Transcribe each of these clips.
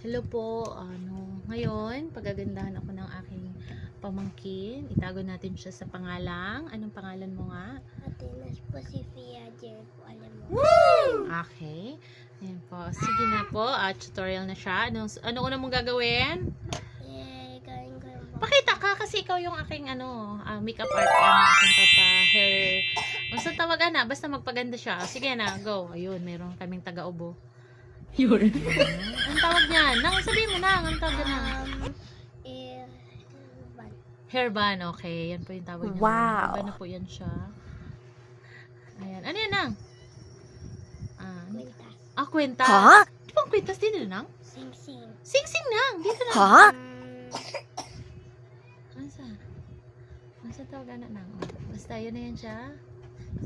Hello po, ngayon, pagagandahan ako ng aking pamangkin. Itago natin siya sa pangalang. Anong pangalan mo nga? Atenas po si Fia Jericho, alam mo. Woo! Okay. Ayan po. Sige na po, tutorial na siya. Ano una mong gagawin? Gawin ko yung Pakita ka kasi ikaw yung aking makeup art, aking hair. Basta tawagan na, basta magpaganda siya. Sige na, go. Ayun, meron kaming taga-ubo. Yun. Ang tawag niyan? Sabihin mo na, ang tawag na. ban. Hair ban, okay. Yan po yung tawag niya. Wow. Hair ban na po yan siya. Ayan. Ano yan, Nang? Kwintas. Kwenta. Ha? Di ba ang kwintas dito, Nang? Sing-sing. Sing-sing, Nang. Dito, Nang. Ha? Nasa tawag na, Nang. Basta, yun na yan siya.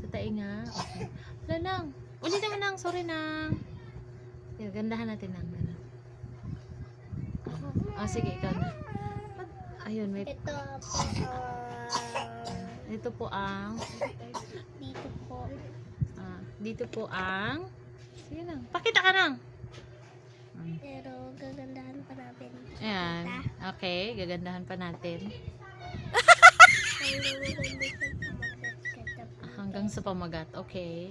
Sa tainga. Okay. Wala, Nang. Ulitin mo, Nang. Sorry, Nang. Yan, gandahan natin, Nang. Sige, ikaw na. Ayun, may... Ito po ang... Dito po. Dito po ang... Sige lang. Pakita ka nang. Pero gagandahan pa natin. Ayan. Okay. Gagandahan pa natin. Hanggang sa pamagat. Okay.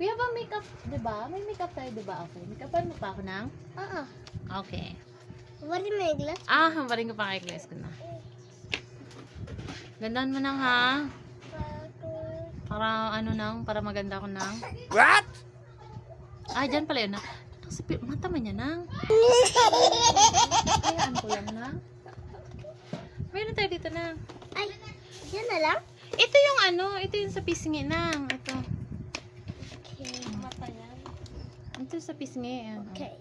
We have a makeup, diba? May makeup tayo, diba? Okay. Makeupan mo pa ako nang? Oo. Okay. Wala may glass. Hamparin ko pa kay glass ko na. Gandahan mo nang ha. Para nang, para maganda ko nang. What? Dyan pala yun na. Mata man niya nang. Ayan ko lang nang. Mayroon tayo dito nang. Ay, yan na lang? Ito yung ito yung sa pisngi nang. Ito. Okay, mata yan. Ito sa pisngi. Ayan. Okay.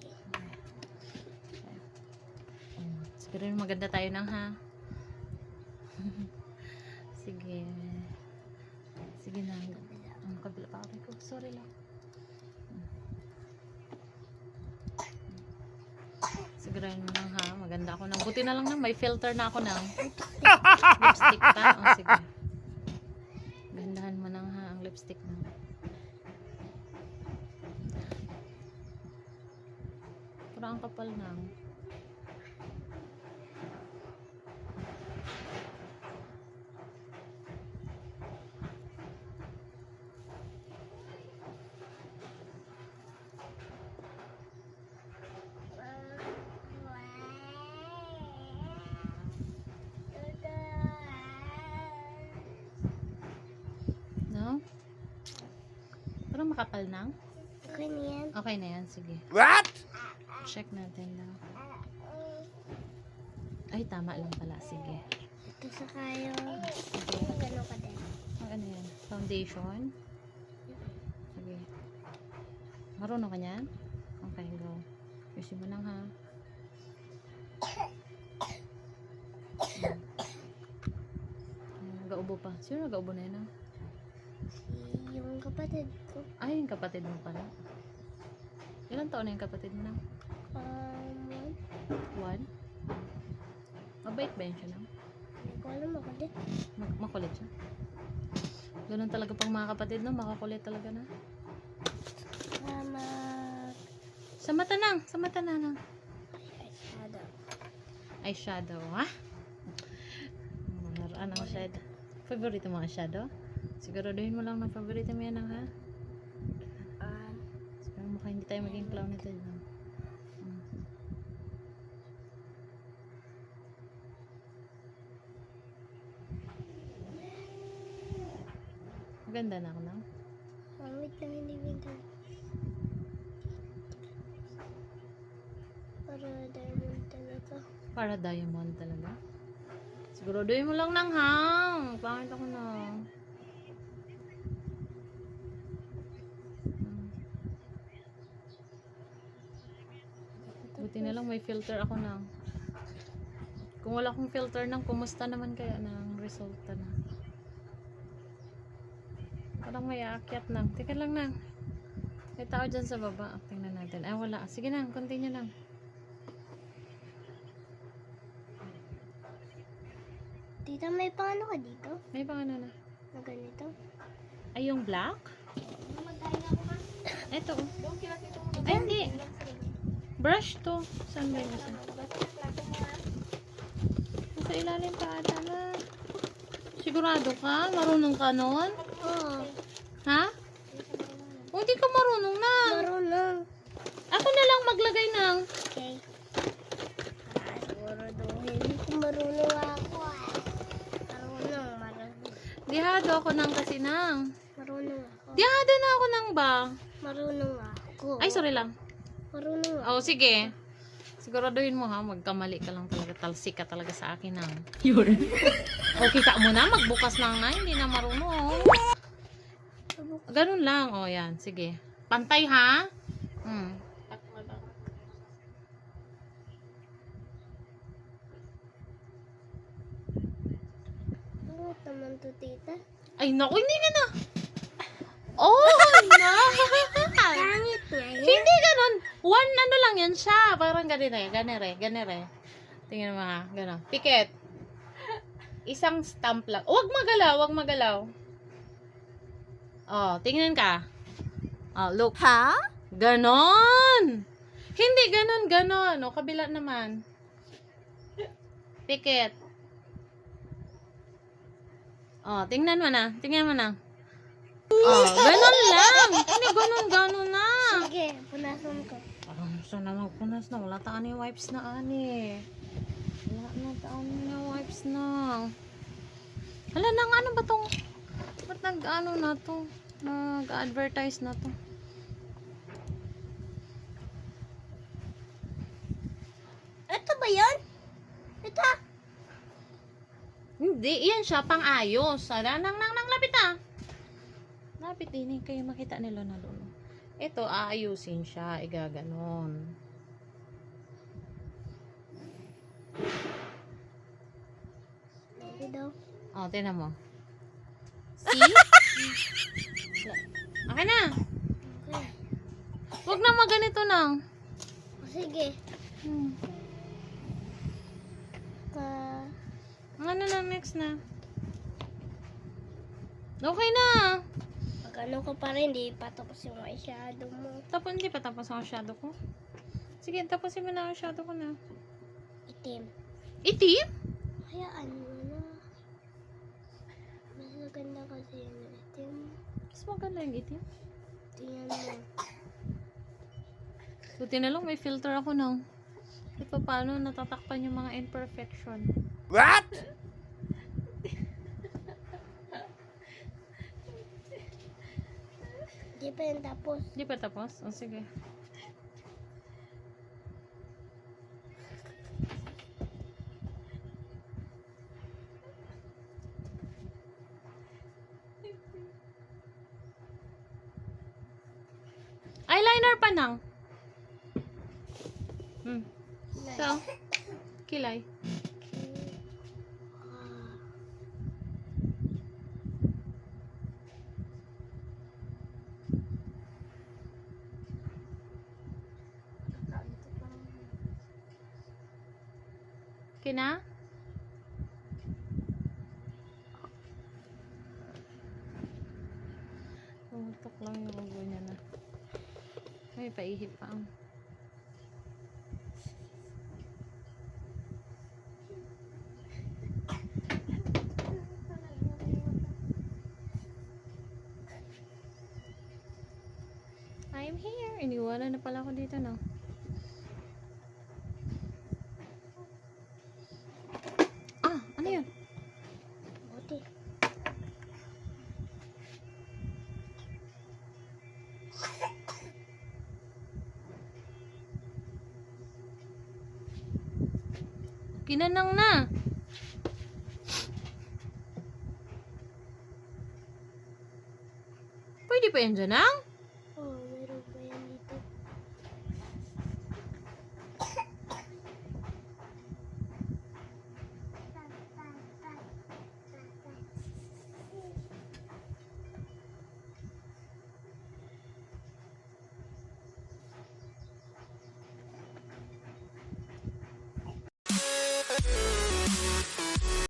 Siguro maganda tayo nang ha. Sige. Sige na. Ang kabila pa ako. Sorry lang. Sigurahin mo lang ha. Maganda ako nang. Buti na lang nang. May filter na ako nang. Lipstick pa. Sige. Gandahan mo nang ha. Ang lipstick nang. Parang ang kapal nang. No? Parang makapal nang. Okay na yan. Okay na yan. Sige. What? Check natin lang. Ay, tama lang pala. Sige. Ito sa kayo. Sige. Gano'n ka din. Ano yan? Foundation. Sige. Marunong ka niyan? Okay, go. Ayusin mo lang ha. Nag-aubo pa. Sino nag-aubo na yun ha? Yung kapatid ko. Ay, yung kapatid mo pala. Ilan taon na yung kapatid mo na? One? Mabait ba yun siya na? Hindi ko alam ako din. Makulit siya. Ganun talaga pang mga kapatid, no? Makakulit talaga na. Salamat. Sa mata nang. Sa mata na nang. Eyeshadow. Eyeshadow, ha? Manaraan ang shadow. Favorite mo ang shadow? Siguraduhin mo lang na favorite mo yan, ha? Siguro mukha hindi tayo maging clown nito. No? Maganda na ako, no? Wait lang, hindi winter. Para diamond talaga. Para diamond talaga. Siguraduhin mo lang nang hang. Pangit ako na. Buti na lang may filter ako nang. Kung wala akong filter nang, kumusta naman kaya ng resulta na? Parang may aakyat nang. Teka lang nang. May tao dyan sa baba. Tingnan natin. Ay, wala. Sige nang, continue nang. Tita, may paano ka dito? May pangano na. Na ganito? Ay, yung black? Magkaya ako ma. Eto. Ay, hindi. Brush to. Saan ba yung isa? Nasa ilalim pa ata na. Sigurado ka? Marunong ka nun? Oo. Ha? O, hindi ka marunong na. Marunong. Ako na lang maglagay ng... Okay. Siguro daw. Hindi ko marunong ako. Marunong. Dihado ako ng kasi nang. Marunong ako. Dihado na ako ng ba? Marunong ako. Ay, sorry lang. Marunong ako. Oh, sige. Siguraduhin mo ha, magkamali ka lang talaga. Talsik ka talaga sa akin ha. Yun. O, kita mo na, magbukas lang na, hindi na marunong. Ganun lang. O, yan. Sige. Pantay ha. Ano naman to, tita? Ay, naku, hindi ka na. Oh, no. Pangit na yun. Hindi ganun. One, ano lang yan siya. Parang ganire. Tingnan mo ha. Ganon. Pikit. Isang stamp lang. Huwag magalaw. Oh, tingnan ka. Oh, look. Ha? Ganon. Hindi ganon. O, kabila naman. Pikit. Oh, tingnan mo na. Oh, ganon lang. Hindi ganon na. Sige, punasan ko. Parang gusto na magpunas na. Wala taan yung wipes na ani. Wala na taan yung wipes na. Hala nang ano ba tong? Ba't nag-ano na to? Nag-advertise na to. Ito ba yan? Ito. Hindi, yan siya pang-ayos. Hala nang lapit ah. Lapit din kayo makita nila na lolo. Ito, aayusin siya. Igaganon. Maybe daw. Oh, tinan mo. See? Okay na. Okay. Huwag na maganito nang. Sige. Ano na next na? Okay na. Pag ano ko pa rin, di patapos yung eyeshadow mo. Hindi pa tapos ang shadow ko. Sige, tapusin mo na ang shadow ko na. Itim. Itim? Hayaan mo na. Mas maganda kasi yung itim. Mas maganda yung itim. Tingnan mo. Buti na lang may filter ako nang. Ito paano natatakpan yung mga imperfection. What? Di pa yan tapos. Di pa tapos? O sige. Eyeliner pa nang. So, kilay. Kina? Tumutok lang yung ulo niya na. Ay, paihip pa ang. I'm here. Iniwala na pala ako dito, no? Ah, ano yun? Buti. Kinanang na. Pwede pa yan dyan, ang?